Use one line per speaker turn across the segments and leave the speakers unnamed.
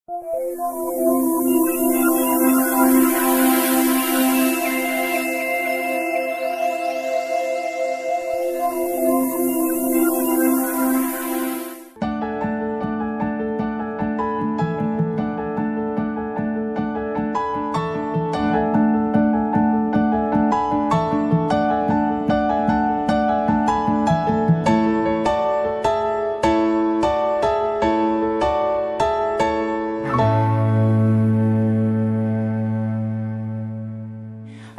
I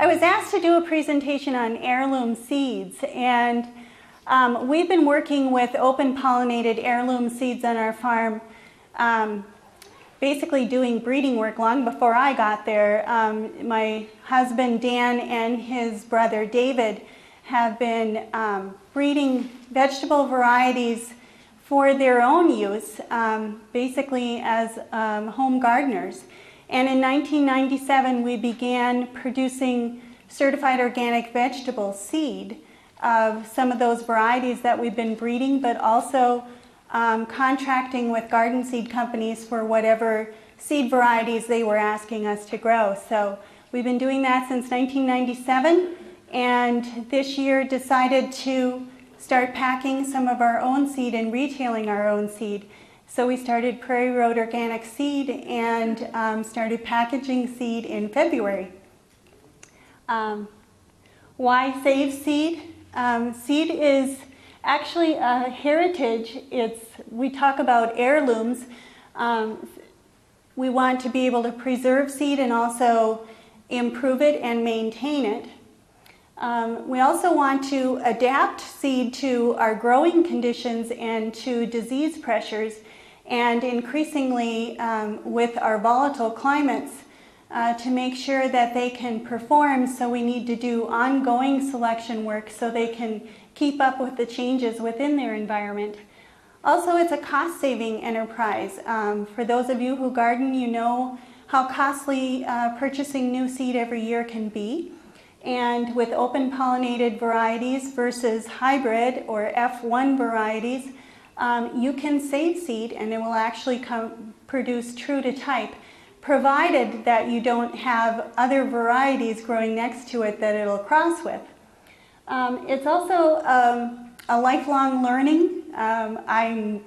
was asked to do a presentation on heirloom seeds, and we've been working with open pollinated heirloom seeds on our farm, basically doing breeding work long before I got there. My husband Dan and his brother David have been breeding vegetable varieties for their own use, basically as home gardeners. And in 1997, we began producing certified organic vegetable seed of some of those varieties that we've been breeding, but also contracting with garden seed companies for whatever seed varieties they were asking us to grow. So we've been doing that since 1997, and this year decided to start packing some of our own seed and retailing our own seed. So we started Prairie Road Organic Seed and started packaging seed in February. Why save seed? Seed is actually a heritage. We talk about heirlooms. We want to be able to preserve seed and also improve it and maintain it. We also want to adapt seed to our growing conditions and to disease pressures, and increasingly with our volatile climates to make sure that they can perform. So we need to do ongoing selection work so they can keep up with the changes within their environment. Also, it's a cost-saving enterprise. For those of you who garden, you know how costly purchasing new seed every year can be. And with open pollinated varieties versus hybrid or F1 varieties, you can save seed and it will actually produce true to type, provided that you don't have other varieties growing next to it that it'll cross with. It's also a lifelong learning. I'm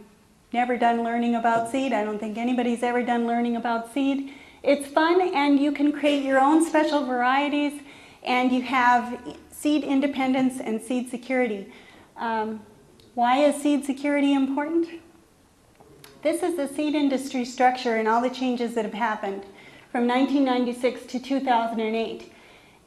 never done learning about seed. I don't think anybody's ever done learning about seed. It's fun, and you can create your own special varieties, and you have seed independence and seed security. Why is seed security important? This is the seed industry structure and all the changes that have happened from 1996 to 2008.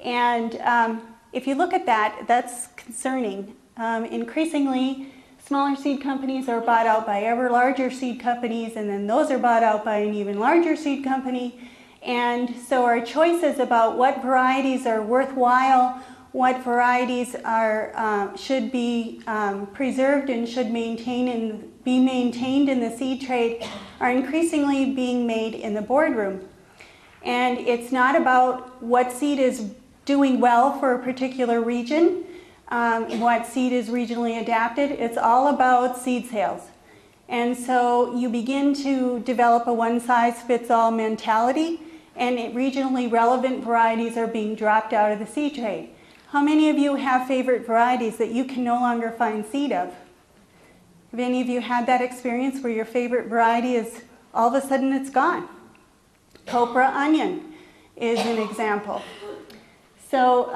And if you look at that, that's concerning. Increasingly, smaller seed companies are bought out by ever larger seed companies, and then those are bought out by an even larger seed company. And so our choices about what varieties are worthwhile, what varieties are should be preserved and should be maintained in the seed trade are increasingly being made in the boardroom. And it's not about what seed is doing well for a particular region, what seed is regionally adapted. It's all about seed sales. And so you begin to develop a one-size-fits-all mentality, and regionally relevant varieties are being dropped out of the seed trade. How many of you have favorite varieties that you can no longer find seed of? Have any of you had that experience where your favorite variety is all of a sudden it's gone? Copra onion is an example. So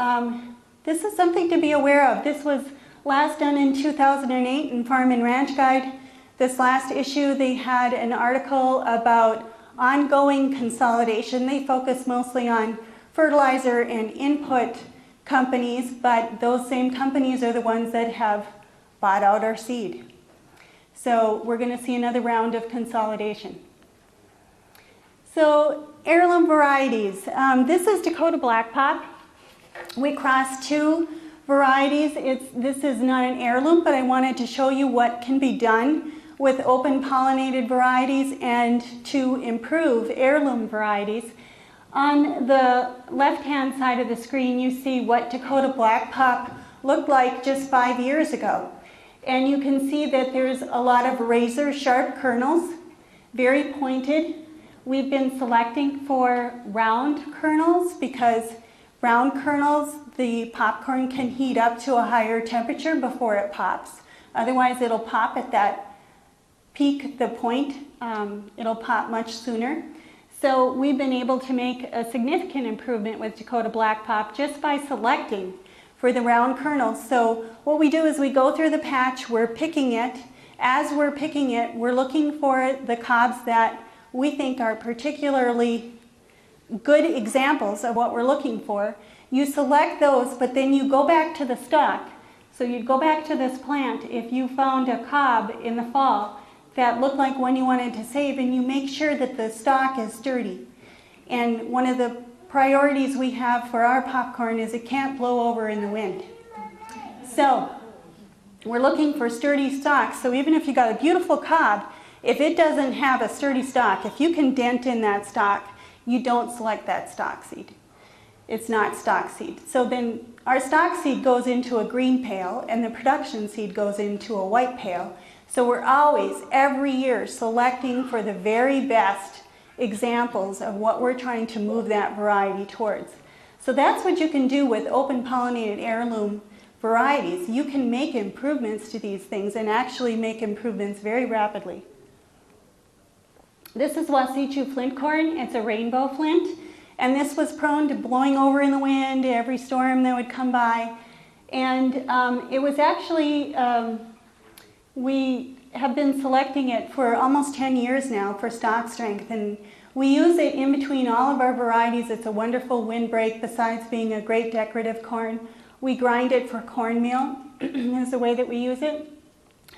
this is something to be aware of. This was last done in 2008 in Farm and Ranch Guide. This last issue, they had an article about ongoing consolidation. They focus mostly on fertilizer and input companies, but those same companies are the ones that have bought out our seed. So we're going to see another round of consolidation. So heirloom varieties. This is Dakota Black Pop. We crossed two varieties. This is not an heirloom, but I wanted to show you what can be done with open pollinated varieties and to improve heirloom varieties. On the left-hand side of the screen, you see what Dakota Black Pop looked like just 5 years ago. And you can see that there's a lot of razor-sharp kernels, very pointed, we've been selecting for round kernels because round kernels, the popcorn can heat up to a higher temperature before it pops. Otherwise, it'll pop at that peak, the point, it'll pop much sooner. So we've been able to make a significant improvement with Dakota Black Pop just by selecting for the round kernels. So what we do is we go through the patch, we're picking it. As we're picking it, we're looking for the cobs that we think are particularly good examples of what we're looking for. You select those, but then you go back to the stock. So you'd go back to this plant if you found a cob in the fall that looked like one you wanted to save, and you make sure that the stalk is sturdy. And one of the priorities we have for our popcorn is it can't blow over in the wind. So we're looking for sturdy stalks. So even if you got a beautiful cob, if it doesn't have a sturdy stalk, if you can dent in that stalk, you don't select that stalk seed. It's not stalk seed. So then our stalk seed goes into a green pail and the production seed goes into a white pail. So we're always, every year, selecting for the very best examples of what we're trying to move that variety towards. So that's what you can do with open pollinated heirloom varieties. You can make improvements to these things and actually make improvements very rapidly. This is Wasichu flint corn. It's a rainbow flint. And this was prone to blowing over in the wind, every storm that would come by. And it was actually, we have been selecting it for almost 10 years now for stock strength. And we use it in between all of our varieties. It's a wonderful windbreak besides being a great decorative corn. We grind it for cornmeal is the way that we use it.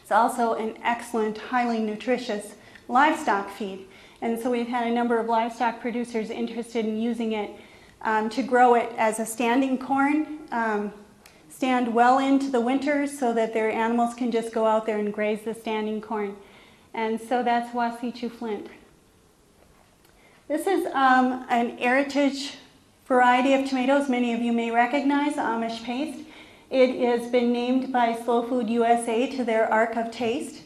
It's also an excellent, highly nutritious livestock feed. And so we've had a number of livestock producers interested in using it to grow it as a standing corn, stand well into the winter so that their animals can just go out there and graze the standing corn. And so that's Wasichu flint. This is an heritage variety of tomatoes many of you may recognize, Amish paste. It has been named by Slow Food USA to their Ark of Taste.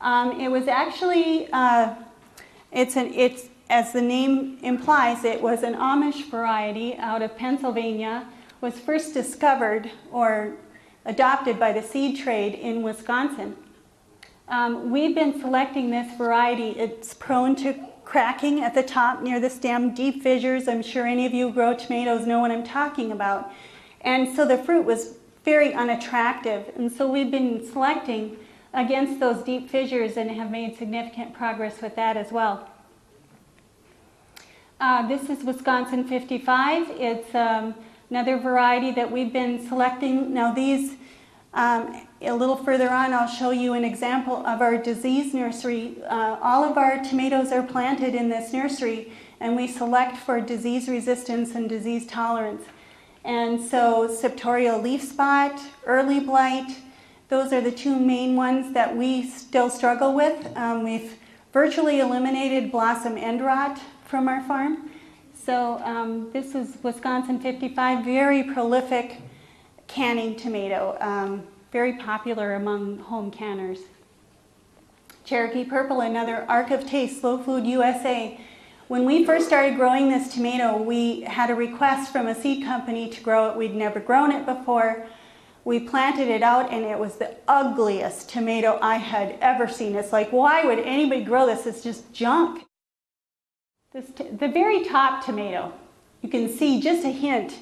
It was actually, as the name implies, it was an Amish variety out of Pennsylvania, was first discovered or adopted by the seed trade in Wisconsin. We've been selecting this variety. It's prone to cracking at the top near the stem, deep fissures. I'm sure any of you who grow tomatoes know what I'm talking about. And so the fruit was very unattractive. And so we've been selecting against those deep fissures and have made significant progress with that as well. This is Wisconsin 55. It's another variety that we've been selecting. Now these, a little further on, I'll show you an example of our disease nursery. All of our tomatoes are planted in this nursery, and we select for disease resistance and disease tolerance. And so septorial leaf spot, early blight, those are the two main ones that we still struggle with. We've virtually eliminated blossom end rot from our farm. So this is Wisconsin 55, very prolific canning tomato, very popular among home canners. Cherokee Purple, another Ark of Taste, Slow Food USA. When we first started growing this tomato, we had a request from a seed company to grow it. We'd never grown it before. We planted it out and it was the ugliest tomato I had ever seen. It's like, why would anybody grow this? It's just junk. The very top tomato, you can see just a hint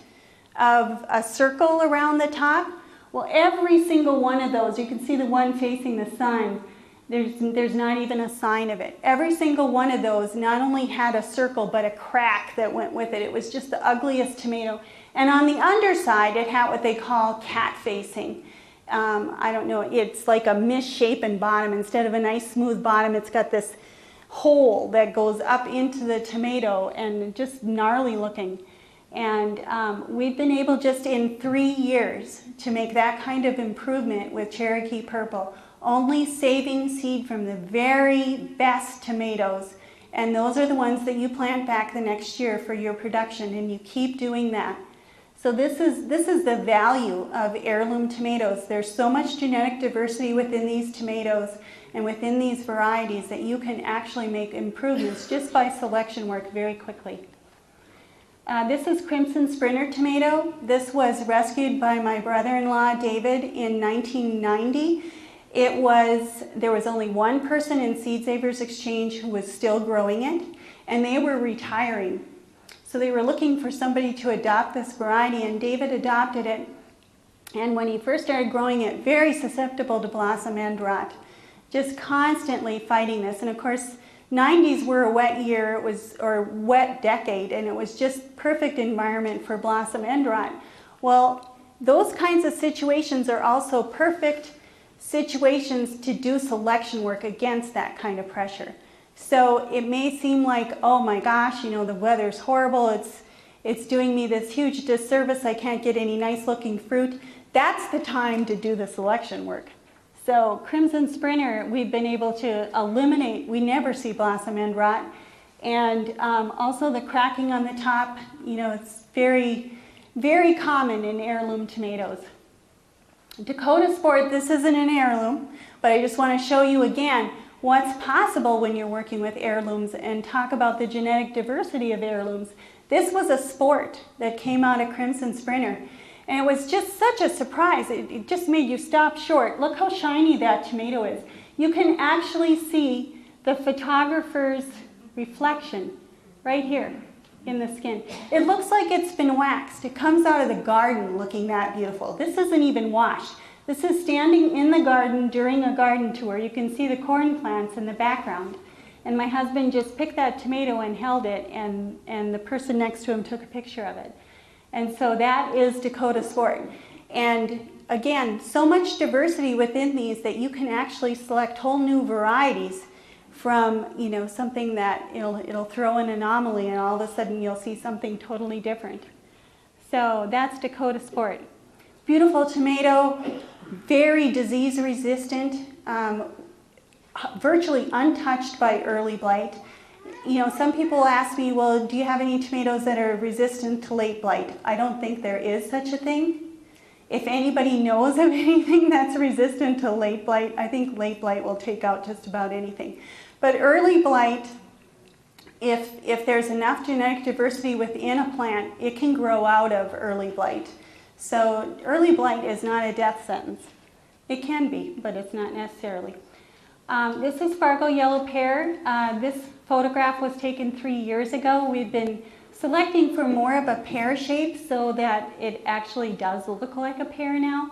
of a circle around the top. Well, every single one of those, you can see the one facing the sun, there's not even a sign of it. Every single one of those not only had a circle, but a crack that went with it. It was just the ugliest tomato. And on the underside, it had what they call cat facing. I don't know, it's like a misshapen bottom. Instead of a nice smooth bottom, it's got this hole that goes up into the tomato and just gnarly looking. And we've been able just in 3 years to make that kind of improvement with Cherokee Purple, only saving seed from the very best tomatoes. And those are the ones that you plant back the next year for your production, and you keep doing that. So this is the value of heirloom tomatoes. There's so much genetic diversity within these tomatoes, and within these varieties that you can actually make improvements just by selection work very quickly. This is Crimson Sprinter tomato. This was rescued by my brother-in-law David in 1990. There was only one person in Seed Savers Exchange who was still growing it, and they were retiring. So they were looking for somebody to adopt this variety, and David adopted it. And when he first started growing it, very susceptible to blossom end rot, just constantly fighting this. And of course, 90s were a wet year, or wet decade, and it was just perfect environment for blossom end rot. Well, those kinds of situations are also perfect situations to do selection work against that kind of pressure. So it may seem like, oh my gosh, the weather's horrible, it's doing me this huge disservice, I can't get any nice looking fruit. That's the time to do the selection work. So Crimson Sprinter, we've been able to eliminate, we never see blossom end rot. And also the cracking on the top, it's very, very common in heirloom tomatoes. Dakota Sport, this isn't an heirloom, but I just want to show you again what's possible when you're working with heirlooms and talk about the genetic diversity of heirlooms. This was a sport that came out of Crimson Sprinter. And it was just such a surprise. It just made you stop short. Look how shiny that tomato is. You can actually see the photographer's reflection right here in the skin. It looks like it's been waxed. It comes out of the garden looking that beautiful. This isn't even washed. This is standing in the garden during a garden tour. You can see the corn plants in the background. And my husband just picked that tomato and held it, and the person next to him took a picture of it. And so that is Dakota Sport. And again, so much diversity within these that you can actually select whole new varieties from, something that it'll throw an anomaly, and all of a sudden you'll see something totally different. So that's Dakota Sport. Beautiful tomato, very disease resistant, virtually untouched by early blight. Some people ask me, well, do you have any tomatoes that are resistant to late blight? I don't think there is such a thing. If anybody knows of anything that's resistant to late blight, I think late blight will take out just about anything. But early blight, if there's enough genetic diversity within a plant, it can grow out of early blight. So early blight is not a death sentence. It can be, but it's not necessarily. This is Fargo Yellow Pear. This photograph was taken 3 years ago. We've been selecting for more of a pear shape so that it actually does look like a pear now.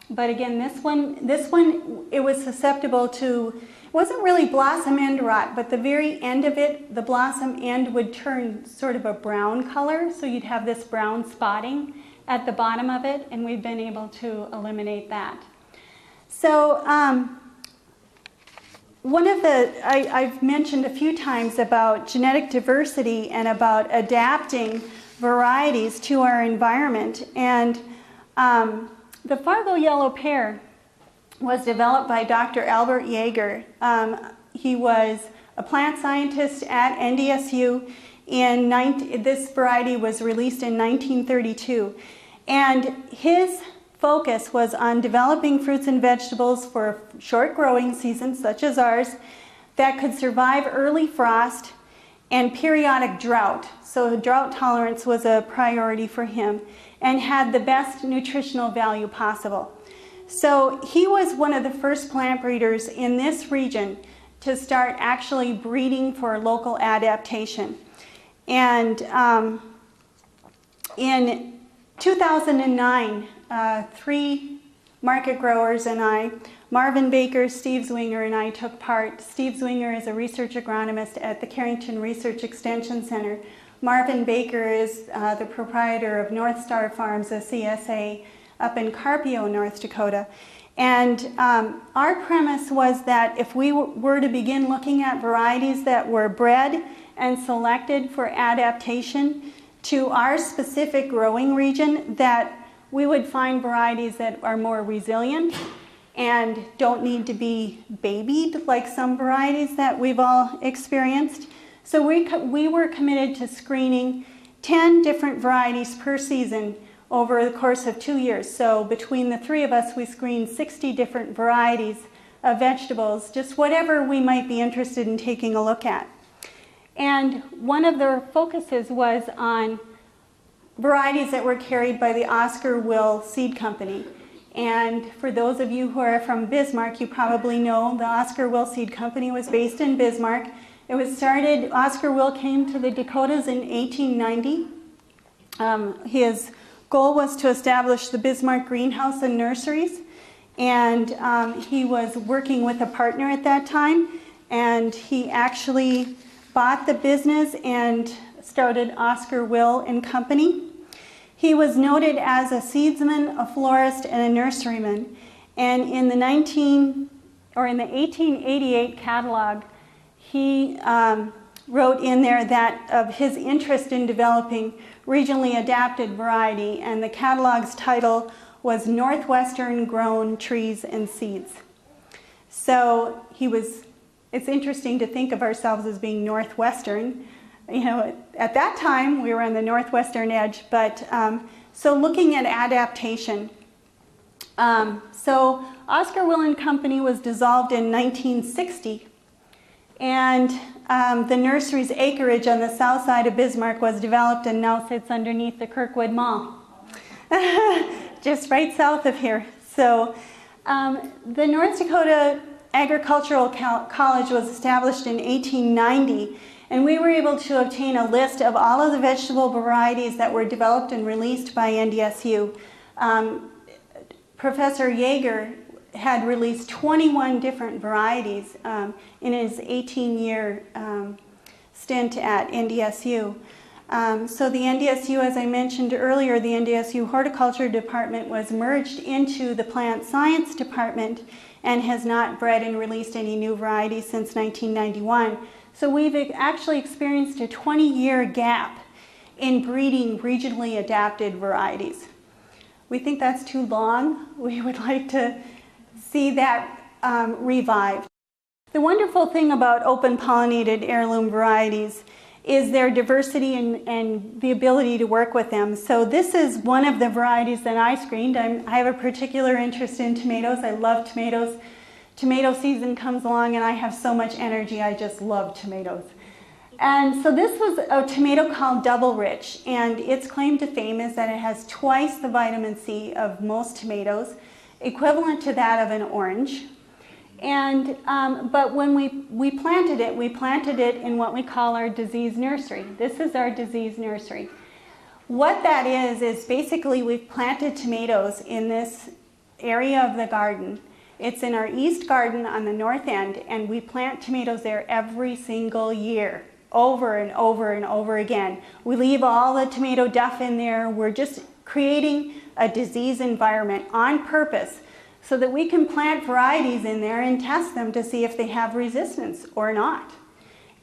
But again, this one, it was susceptible to, it wasn't really blossom end rot, but the very end of it, the blossom end would turn sort of a brown color. So you'd have this brown spotting at the bottom of it, and we've been able to eliminate that. So, I've mentioned a few times about genetic diversity and about adapting varieties to our environment. And the Fargo Yellow Pear was developed by Dr. Albert Yeager. He was a plant scientist at NDSU. This variety was released in 1932. And his focus was on developing fruits and vegetables for short growing seasons, such as ours, that could survive early frost and periodic drought. So drought tolerance was a priority for him and had the best nutritional value possible. So he was one of the first plant breeders in this region to start actually breeding for local adaptation. And in 2009, 3 market growers and I, Marvin Baker, Steve Zwinger, and I took part. Steve Zwinger is a research agronomist at the Carrington Research Extension Center. Marvin Baker is the proprietor of North Star Farms, a CSA, up in Carpio, North Dakota. And our premise was that if we were to begin looking at varieties that were bred and selected for adaptation to our specific growing region, that we would find varieties that are more resilient and don't need to be babied like some varieties that we've all experienced. So we were committed to screening 10 different varieties per season over the course of 2 years. So between the 3 of us, we screened 60 different varieties vegetables, just whatever we might be interested in taking a look at. And one of their focuses was on varieties that were carried by the Oscar Will Seed Company. And for those of you who are from Bismarck, you probably know the Oscar Will Seed Company was based in Bismarck. It was started, Oscar Will came to the Dakotas in 1890. His goal was to establish the Bismarck Greenhouse and Nurseries. And he was working with a partner at that time. And he actually bought the business and started Oscar Will and Company. He was noted as a seedsman, a florist, and a nurseryman. And in the 1888 catalog, he wrote in there that of his interest in developing regionally adapted variety, and the catalog's title was Northwestern Grown Trees and Seeds. So it's interesting to think of ourselves as being Northwestern. You know, at that time we were on the northwestern edge, but so looking at adaptation. So Oscar Will and Company was dissolved in 1960, and the nursery's acreage on the south side of Bismarck was developed and now sits underneath the Kirkwood Mall, just right south of here. So the North Dakota Agricultural College was established in 1890, and we were able to obtain a list of all of the vegetable varieties that were developed and released by NDSU. Professor Yeager had released 21 different varieties in his 18-year stint at NDSU. So the NDSU, as I mentioned earlier, the NDSU Horticulture Department was merged into the Plant Science Department and has not bred and released any new varieties since 1991. So we've actually experienced a 20-year gap in breeding regionally adapted varieties. We think that's too long. We would like to see that revived. The wonderful thing about open pollinated heirloom varieties is their diversity and the ability to work with them. So this is one of the varieties that I screened. I have a particular interest in tomatoes. I love tomatoes. Tomato season comes along and I have so much energy. I just love tomatoes. And so this was a tomato called Double Rich, and its claim to fame is that it has twice the vitamin C of most tomatoes, equivalent to that of an orange. And but when we planted it in what we call our disease nursery. This is our disease nursery. What that is basically we've planted tomatoes in this area of the garden. It's in our east garden on the north end, and we plant tomatoes there every single year, over and over and over again. We leave all the tomato duff in there. We're just creating a disease environment on purpose so that we can plant varieties in there and test them to see if they have resistance or not.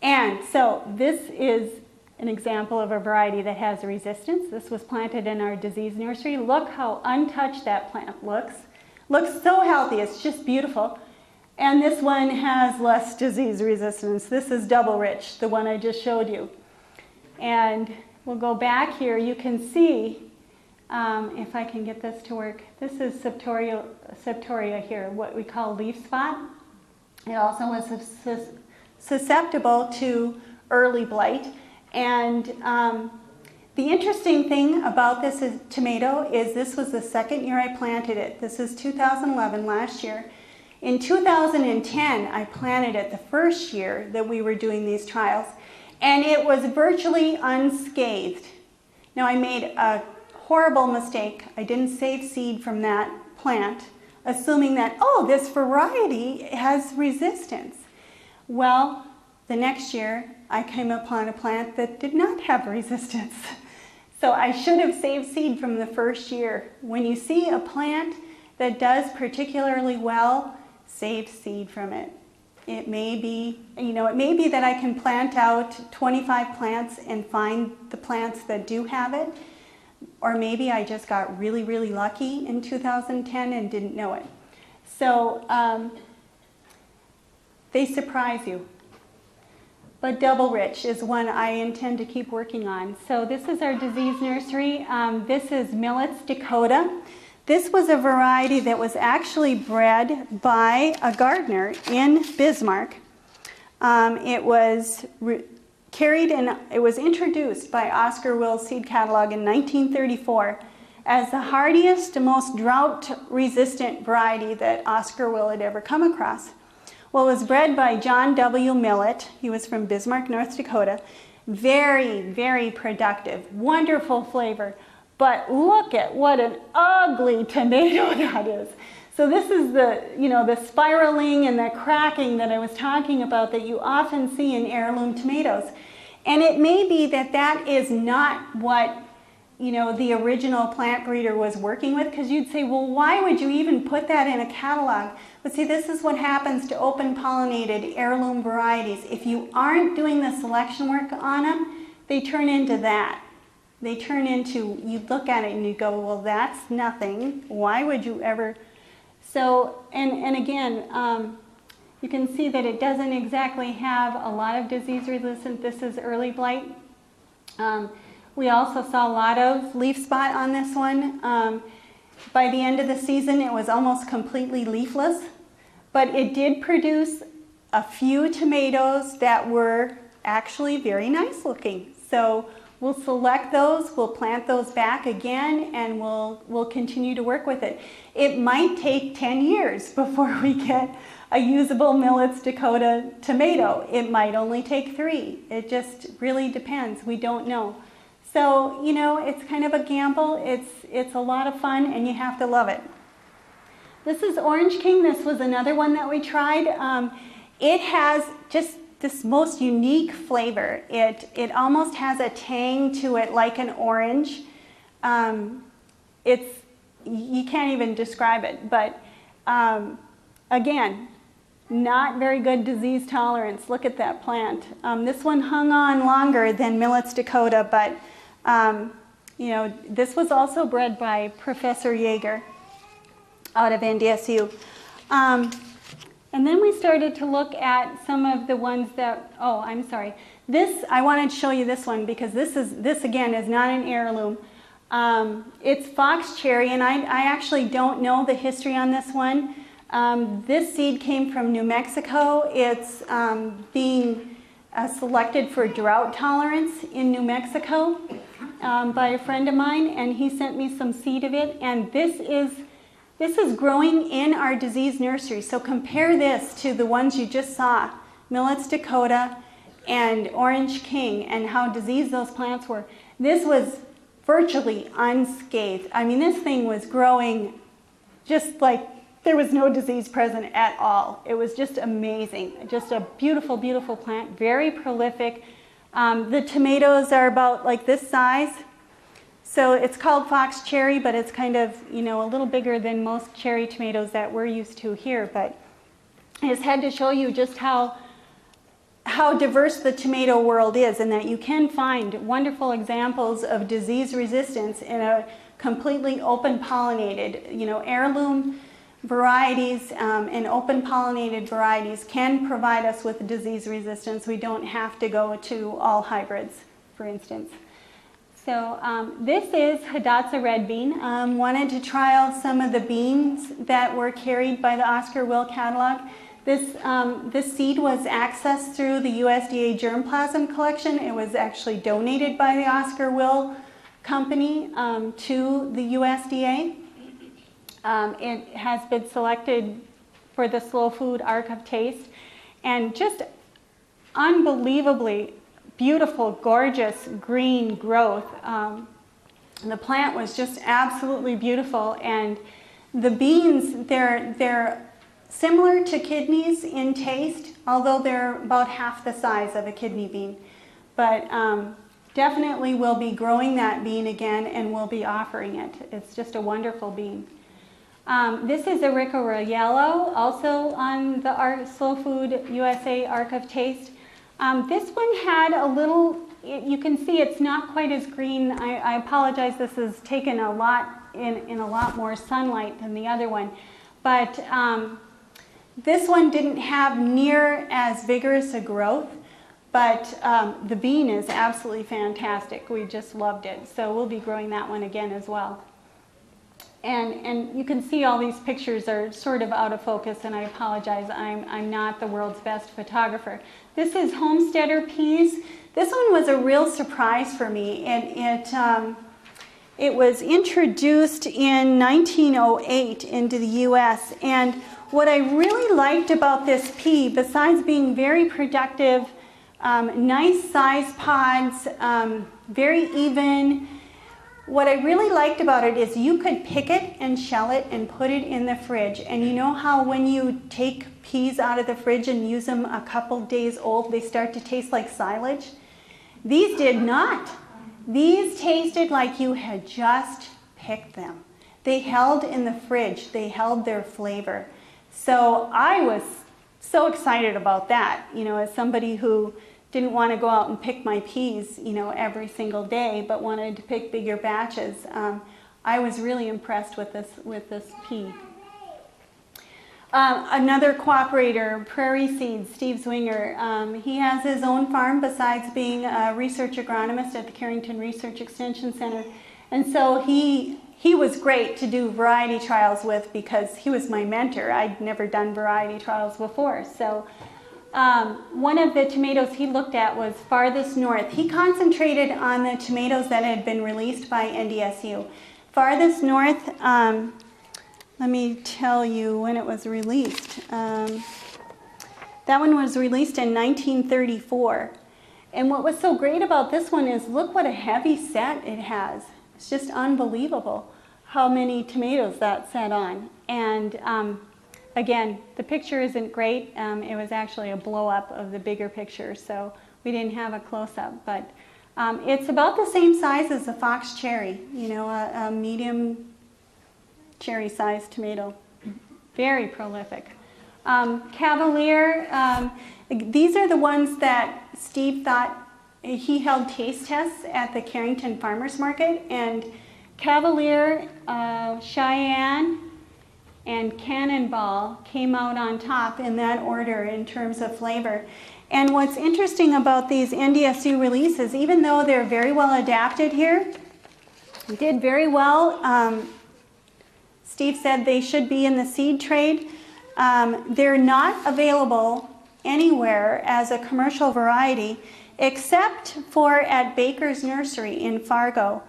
And so this is an example of a variety that has resistance. This was planted in our disease nursery. Look how untouched that plant looks. Looks so healthy, it's just beautiful. And this one has less disease resistance. This is Double Rich, the one I just showed you. And we'll go back here. You can see, if I can get this to work, this is Septoria here, what we call leaf spot. It also was susceptible to early blight. And the interesting thing about this tomato is this was the second year I planted it. This is 2011, last year. In 2010, I planted it the first year that we were doing these trials, and it was virtually unscathed. Now, I made a horrible mistake. I didn't save seed from that plant, assuming that, oh, this variety has resistance. Well, the next year, I came upon a plant that did not have resistance. So I should have saved seed from the first year. When you see a plant that does particularly well, save seed from it. It may be, it may be that I can plant out 25 plants and find the plants that do have it, or maybe I just got really, really lucky in 2010 and didn't know it. So they surprise you. But Double Rich is one I intend to keep working on. So this is our disease nursery. This is Millets, Dakota. This was a variety that was actually bred by a gardener in Bismarck. It was introduced by Oscar Will's seed catalog in 1934 as the hardiest, most drought-resistant variety that Oscar Will had ever come across. Well, it was bred by John W. Millett. He was from Bismarck, North Dakota. Very, very productive, wonderful flavor. But look at what an ugly tomato that is. So this is the spiraling and the cracking that I was talking about that you often see in heirloom tomatoes. And it may be that that is not what, the original plant breeder was working with, because you'd say, well, why would you even put that in a catalog? But see, this is what happens to open pollinated heirloom varieties. If you aren't doing the selection work on them, they turn into that. They turn into, you look at it and you go, well, that's nothing. Why would you ever? So, and again, you can see that it doesn't exactly have a lot of disease resistance. This is early blight. We also saw a lot of leaf spot on this one. By the end of the season, it was almost completely leafless, but it did produce a few tomatoes that were actually very nice looking. So we'll select those, we'll plant those back again, and we'll continue to work with it. It might take 10 years before we get a usable Millet's Dakota tomato. It might only take 3. It just really depends. We don't know. So, it's kind of a gamble. It's a lot of fun, and you have to love it. This is Orange King. This was another one that we tried. It has just this most unique flavor. It almost has a tang to it like an orange. You can't even describe it, but again, not very good disease tolerance. Look at that plant. This one hung on longer than Millet's Dakota, but this was also bred by Professor Yeager out of NDSU. And then we started to look at some of the ones that, I'm sorry. I wanted to show you this one because this again is not an heirloom. It's fox cherry, and I actually don't know the history on this one. This seed came from New Mexico. It's being selected for drought tolerance in New Mexico by a friend of mine, and he sent me some seed of it, and this is growing in our disease nursery. So compare this to the ones you just saw, Millet's Dakota and Orange King, and how diseased those plants were. This was virtually unscathed. I mean, this thing was growing just like there was no disease present at all. It was just amazing. Just a beautiful, beautiful plant, very prolific. The tomatoes are about like this size. So it's called fox cherry, but it's kind of, a little bigger than most cherry tomatoes that we're used to here. But I just had to show you just how diverse the tomato world is, and that you can find wonderful examples of disease resistance in a completely open pollinated, heirloom varieties and open pollinated varieties can provide us with disease resistance. We don't have to go to all hybrids, for instance. So this is Hidatsa red bean. Wanted to try out some of the beans that were carried by the Oscar Will catalog. This seed was accessed through the USDA germplasm collection. It was actually donated by the Oscar Will company to the USDA. It has been selected for the Slow Food Arc of Taste, and just unbelievably beautiful, gorgeous green growth. The plant was just absolutely beautiful, and the beans, they're similar to kidneys in taste, although they're about half the size of a kidney bean. But definitely we'll be growing that bean again, and we'll be offering it. It's just a wonderful bean. This is Erica Yellow, also on the Slow Food USA Arc of Taste. This one had a little, you can see it's not quite as green. I apologize, this is taken a lot in a lot more sunlight than the other one. But this one didn't have near as vigorous a growth, but the bean is absolutely fantastic. We just loved it. So we'll be growing that one again as well. And you can see all these pictures are sort of out of focus, and I apologize, I'm not the world's best photographer. This is homesteader peas. This one was a real surprise for me. It was introduced in 1908 into the US, and what I really liked about this pea, besides being very productive, nice size pods, very even, what I really liked about it is you could pick it and shell it and put it in the fridge. And you know how when you take peas out of the fridge and use them a couple days old, they start to taste like silage? These did not. These tasted like you had just picked them. They held in the fridge. They held their flavor. So I was so excited about that, you know, as somebody who didn't want to go out and pick my peas, you know, every single day, but wanted to pick bigger batches. I was really impressed with this pea. Another cooperator, Prairie Seeds, Steve Zwinger, he has his own farm besides being a research agronomist at the Carrington Research Extension Center. And so he was great to do variety trials with because he was my mentor. I'd never done variety trials before. So one of the tomatoes he looked at was farthest north. He concentrated on the tomatoes that had been released by NDSU. Farthest north, let me tell you when it was released. That one was released in 1934. And what was so great about this one is look what a heavy set it has. It's just unbelievable how many tomatoes that set on. And again, the picture isn't great. It was actually a blow-up of the bigger picture, so we didn't have a close-up. But it's about the same size as the fox cherry, you know, a medium cherry-sized tomato. Very prolific. Cavalier, these are the ones that Steve thought, he held taste tests at the Carrington Farmers Market, and Cavalier, Cheyenne, and Cannonball came out on top in that order in terms of flavor. And what's interesting about these NDSU releases, even though they're very well adapted here, did very well. Steve said they should be in the seed trade. They're not available anywhere as a commercial variety except for at Baker's Nursery in Fargo.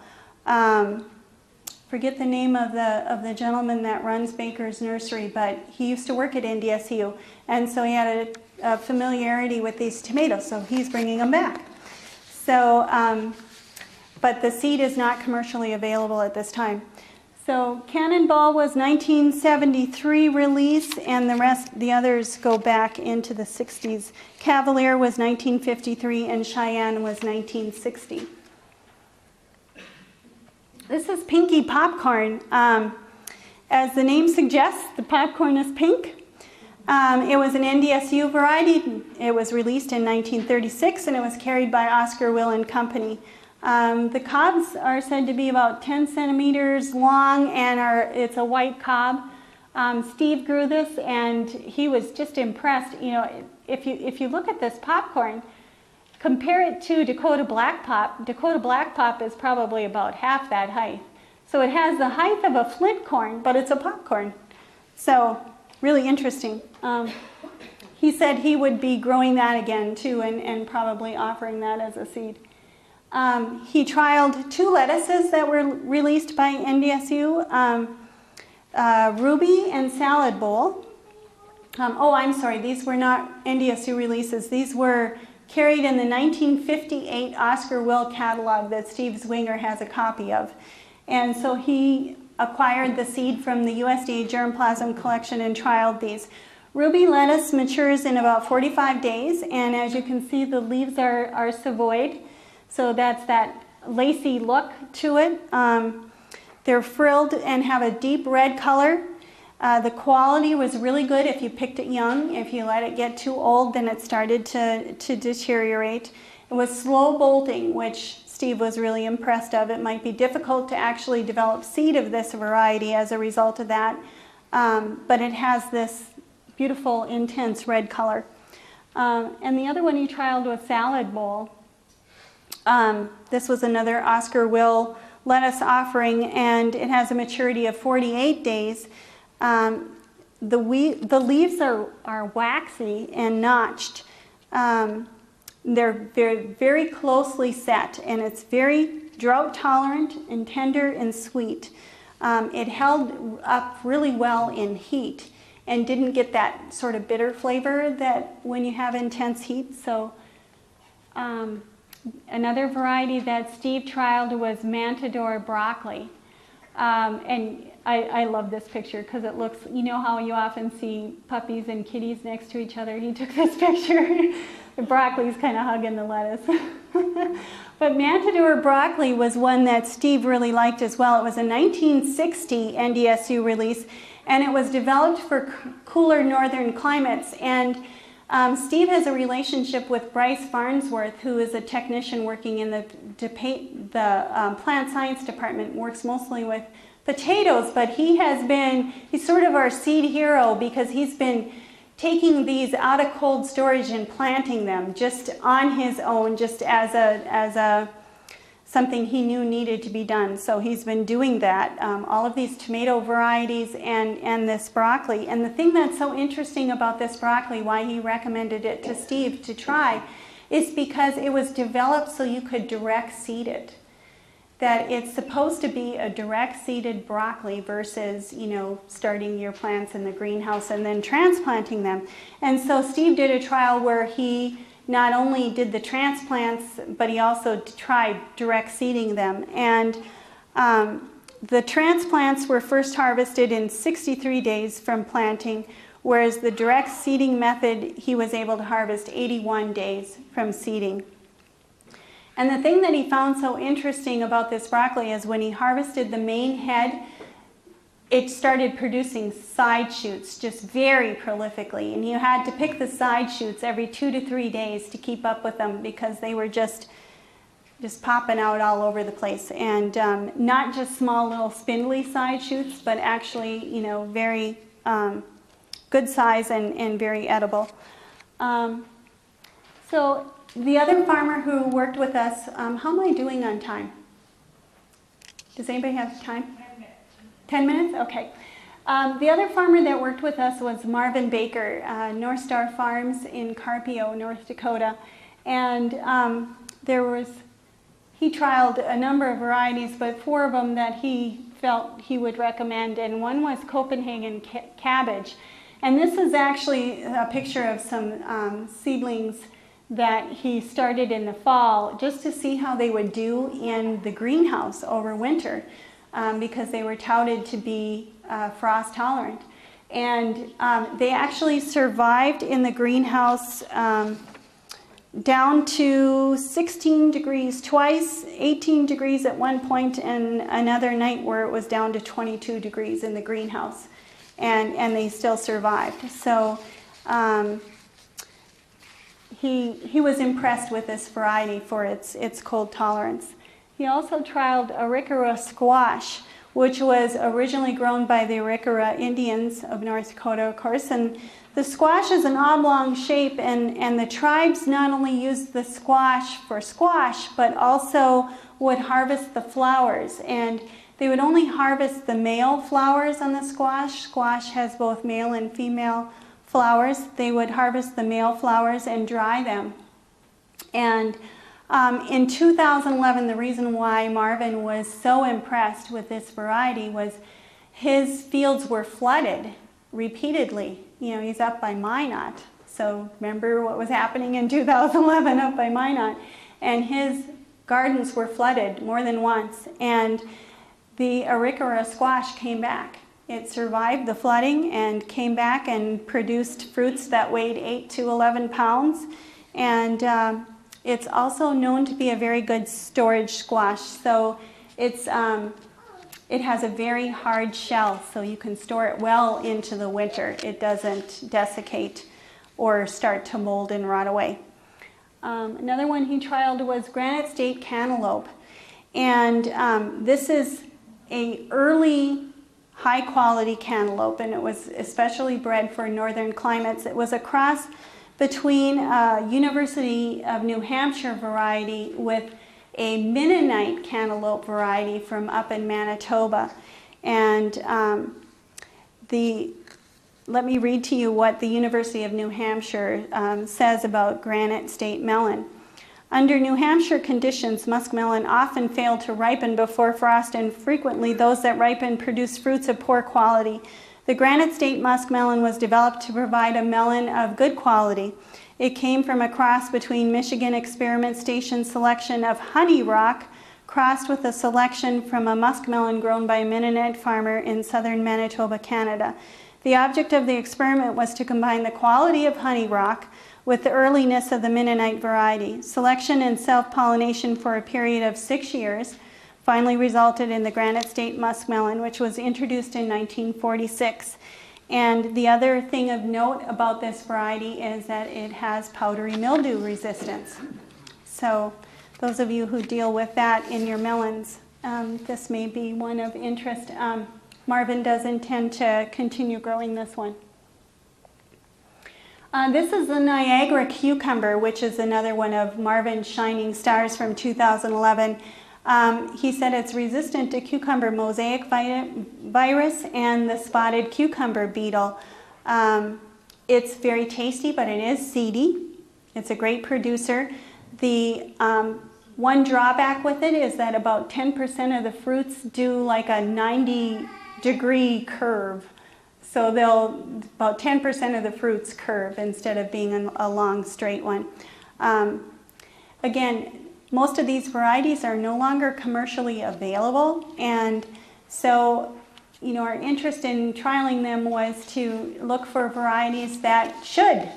Forget the name of the gentleman that runs Baker's Nursery, but he used to work at NDSU, and so he had a familiarity with these tomatoes, so he's bringing them back. So, but the seed is not commercially available at this time. So Cannonball was 1973 release, and the others go back into the 60s. Cavalier was 1953, and Cheyenne was 1960. This is Pinky popcorn. As the name suggests, the popcorn is pink. It was an NDSU variety. It was released in 1936, and it was carried by Oscar Will and Company. The cobs are said to be about 10 centimeters long, and it's a white cob. Steve grew this, and he was just impressed. You know, if you look at this popcorn, compare it to Dakota Black Pop. Dakota Black Pop is probably about half that height. So it has the height of a flint corn, but it's a popcorn. So really interesting. He said he would be growing that again too, and probably offering that as a seed. He trialed 2 lettuces that were released by NDSU, Ruby and Salad Bowl. Oh, I'm sorry, these were not NDSU releases. These were carried in the 1958 Oscar Will catalog that Steve Zwinger has a copy of. And so he acquired the seed from the USDA germplasm collection and trialed these. Ruby lettuce matures in about 45 days, and as you can see, the leaves are savoyed. So that's that lacy look to it. They're frilled and have a deep red color. The quality was really good if you picked it young. If you let it get too old, then it started to deteriorate. It was slow bolting, which Steve was really impressed of. It might be difficult to actually develop seed of this variety as a result of that, but it has this beautiful, intense red color. And the other one he trialed was Salad Bowl. This was another Oscar Will lettuce offering, and it has a maturity of 48 days. The leaves are waxy and notched. They're very, very closely set, and it's very drought tolerant and tender and sweet. It held up really well in heat and didn't get that sort of bitter flavor that when you have intense heat. So another variety that Steve trialed was Matador broccoli. And I love this picture because it looks, you know how you often see puppies and kitties next to each other? He took this picture. The broccoli's kind of hugging the lettuce. But Matador broccoli was one that Steve really liked as well. It was a 1960 NDSU release, and it was developed for cooler northern climates. And Steve has a relationship with Bryce Farnsworth, who is a technician working in the plant science department, works mostly with potatoes, but he's sort of our seed hero because he's been taking these out of cold storage and planting them just on his own, just as something he knew needed to be done. So he's been doing that, all of these tomato varieties and this broccoli. And the thing that's so interesting about this broccoli, why he recommended it to Steve to try, is because it was developed so you could direct seed it. That it's supposed to be a direct seeded broccoli versus, you know, starting your plants in the greenhouse and then transplanting them. And so Steve did a trial where he not only did the transplants, but he also tried direct seeding them. And the transplants were first harvested in 63 days from planting, whereas the direct seeding method, he was able to harvest 81 days from seeding. And the thing that he found so interesting about this broccoli is when he harvested the main head, it started producing side shoots just very prolifically. And you had to pick the side shoots every 2 to 3 days to keep up with them because they were just popping out all over the place. And not just small little spindly side shoots, but actually, you know, very good size and very edible. So the other farmer who worked with us, how am I doing on time? Does anybody have time? 10 minutes? Okay. The other farmer that worked with us was Marvin Baker, North Star Farms in Carpio, North Dakota. And he trialed a number of varieties, but 4 of them that he felt he would recommend, and one was Copenhagen cabbage. And this is actually a picture of some seedlings that he started in the fall just to see how they would do in the greenhouse over winter because they were touted to be frost tolerant. And they actually survived in the greenhouse down to 16 degrees twice, 18 degrees at one point, and another night where it was down to 22 degrees in the greenhouse. And they still survived. So he was impressed with this variety for its cold tolerance. He also trialed Arikara squash, which was originally grown by the Arikara Indians of North Dakota, of course. And the squash is an oblong shape, and the tribes not only used the squash for squash, but also would harvest the flowers. And they would only harvest the male flowers on the squash. Squash has both male and female flowers. They would harvest the male flowers and dry them. And in 2011, the reason why Marvin was so impressed with this variety was his fields were flooded repeatedly. You know, he's up by Minot. So remember what was happening in 2011 up by Minot. And his gardens were flooded more than once. And the Arikara squash came back. It survived the flooding and came back and produced fruits that weighed 8 to 11 pounds. And it's also known to be a very good storage squash. So it has a very hard shell, so you can store it well into the winter. It doesn't desiccate or start to mold and rot away. Another one he trialed was Granite State cantaloupe. And this is an early high-quality cantaloupe, and it was especially bred for northern climates. It was a cross between a University of New Hampshire variety with a Mennonite cantaloupe variety from up in Manitoba. And let me read to you what the University of New Hampshire says about Granite State melon. Under New Hampshire conditions, muskmelon often fail to ripen before frost, and frequently those that ripen produce fruits of poor quality. The Granite State muskmelon was developed to provide a melon of good quality. It came from a cross between Michigan Experiment Station selection of honey rock crossed with a selection from a muskmelon grown by a Mennonite farmer in southern Manitoba, Canada. The object of the experiment was to combine the quality of honey rock with the earliness of the Mennonite variety. Selection and self-pollination for a period of 6 years finally resulted in the Granite State muskmelon, which was introduced in 1946. And the other thing of note about this variety is that it has powdery mildew resistance. So those of you who deal with that in your melons, this may be one of interest. Marvin does intend to continue growing this one. This is the Niagara cucumber, which is another one of Marvin's shining stars from 2011. He said it's resistant to cucumber mosaic virus and the spotted cucumber beetle. It's very tasty, but it is seedy. It's a great producer. The one drawback with it is that about 10% of the fruits do like a 90-degree curve. So about 10% of the fruits curve instead of being a long straight one. Again, most of these varieties are no longer commercially available, and so our interest in trialing them was to look for varieties that should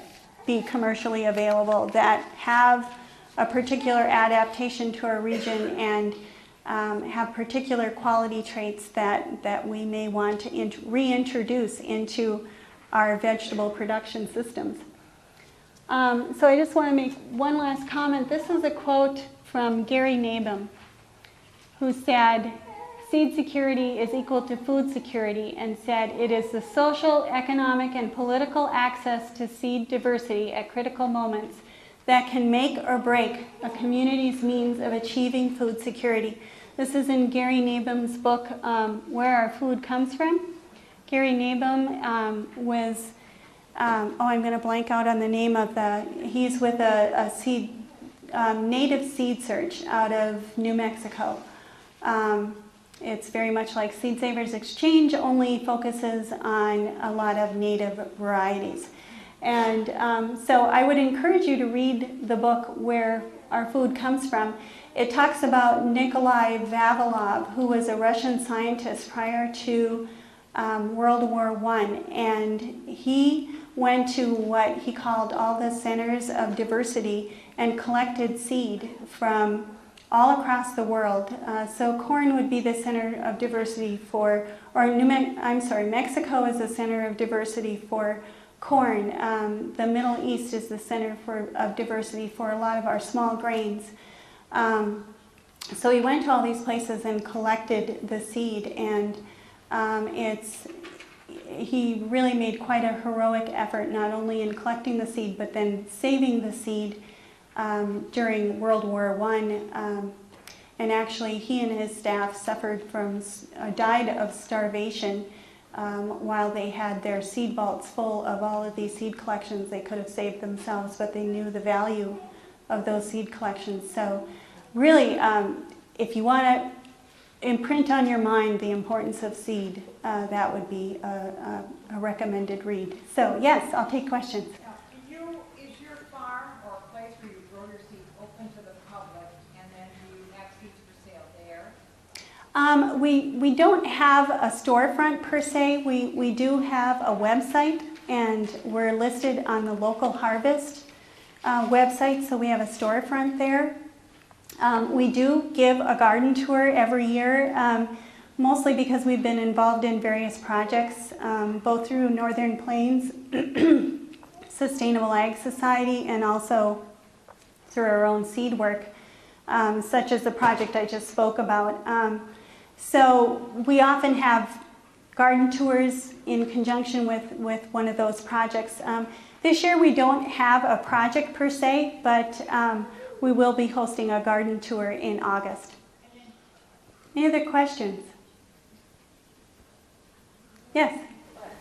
be commercially available, that have a particular adaptation to our region and have particular quality traits that we may want to reintroduce into our vegetable production systems. So I just want to make one last comment. This is a quote from Gary Nabum, who said, "Seed security is equal to food security," and said, "It is the social, economic, and political access to seed diversity at critical moments that can make or break a community's means of achieving food security." This is in Gary Nabum's book, Where Our Food Comes From. Gary Nabum was, I'm going to blank out on the name of he's with a seed, native seed search out of New Mexico. It's very much like Seed Savers Exchange, only focuses on a lot of native varieties. And so I would encourage you to read the book Where Our Food Comes From. It talks about Nikolai Vavilov, who was a Russian scientist prior to World War I, and he went to what he called all the centers of diversity and collected seed from all across the world. So corn would be the center of diversity for, Mexico is the center of diversity for corn. The Middle East is the center of diversity for a lot of our small grains. So he went to all these places and collected the seed, and he really made quite a heroic effort, not only in collecting the seed, but then saving the seed during World War I. And actually, he and his staff died of starvation while they had their seed vaults full of all of these seed collections they could have saved themselves, but they knew the value of those seed collections. So really, if you want to imprint on your mind the importance of seed, that would be a recommended read. So yes, I'll take questions.
Is your farm or place where you grow your seeds open to the public, and then you have seeds for sale there?
We don't have a storefront per se. We do have a website, and we're listed on the Local Harvest website, so we have a storefront there. We do give a garden tour every year, mostly because we've been involved in various projects, both through Northern Plains Sustainable Ag Society and also through our own seed work, such as the project I just spoke about. So we often have garden tours in conjunction with one of those projects. This year we don't have a project per se, but We will be hosting a garden tour in August. Any other questions? Yes?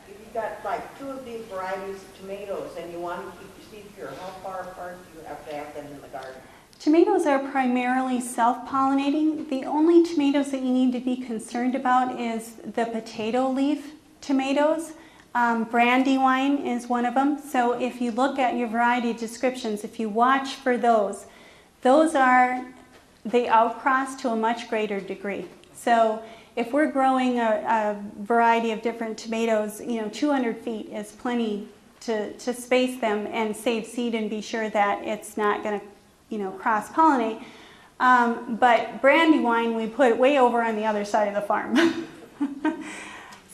If you've got like 2 of these varieties of tomatoes and you want to keep your seeds pure, how far apart do you have to have them in the garden?
Tomatoes are primarily self-pollinating. The only tomatoes that you need to be concerned about is the potato leaf tomatoes. Brandywine is one of them. So if you look at your variety descriptions, if you watch for those they outcross to a much greater degree. So if we're growing a variety of different tomatoes, 200 feet is plenty to space them and save seed and be sure that it's not going to cross-pollinate. But Brandywine, we put way over on the other side of the farm.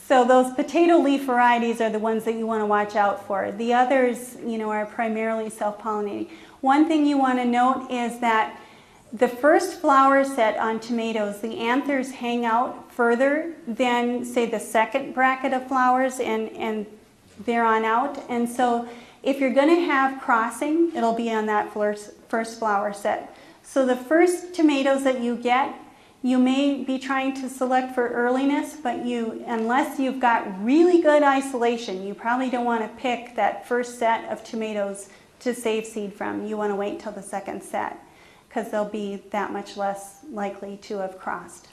So those potato leaf varieties are the ones that you want to watch out for. The others, are primarily self-pollinating. One thing you want to note is that the first flower set on tomatoes, the anthers hang out further than, say, the second bracket of flowers and there on out. And so if you're going to have crossing, it'll be on that first flower set. So the first tomatoes that you get, you may be trying to select for earliness, but unless you've got really good isolation, you probably don't want to pick that first set of tomatoes to save seed from. You want to wait till the second set because they'll be that much less likely to have crossed.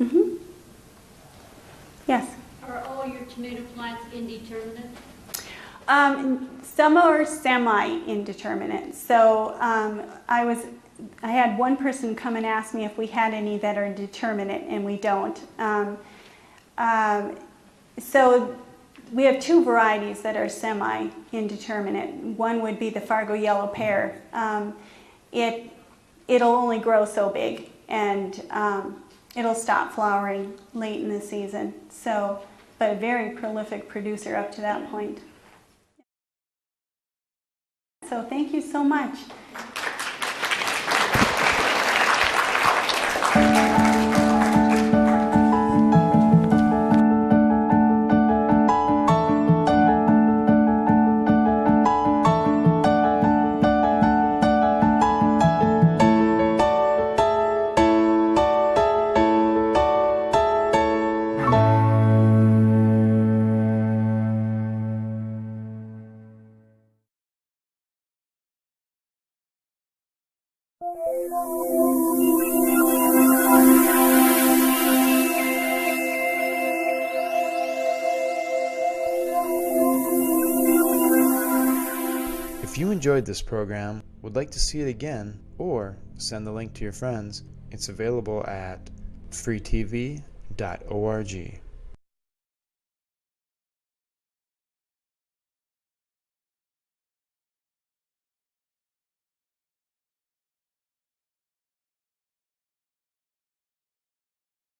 Mm-hmm. Yes?
Are all your tomato plants indeterminate?
Some are semi-indeterminate. So I had one person come and ask me if we had any that are determinate, and we don't. So we have 2 varieties that are semi-indeterminate. One would be the Fargo yellow pear. It'll only grow so big, and it'll stop flowering late in the season. So, but a very prolific producer up to that point. So thank you so much.
If you enjoyed this program, would like to see it again, or send the link to your friends, it's available at freetv.org.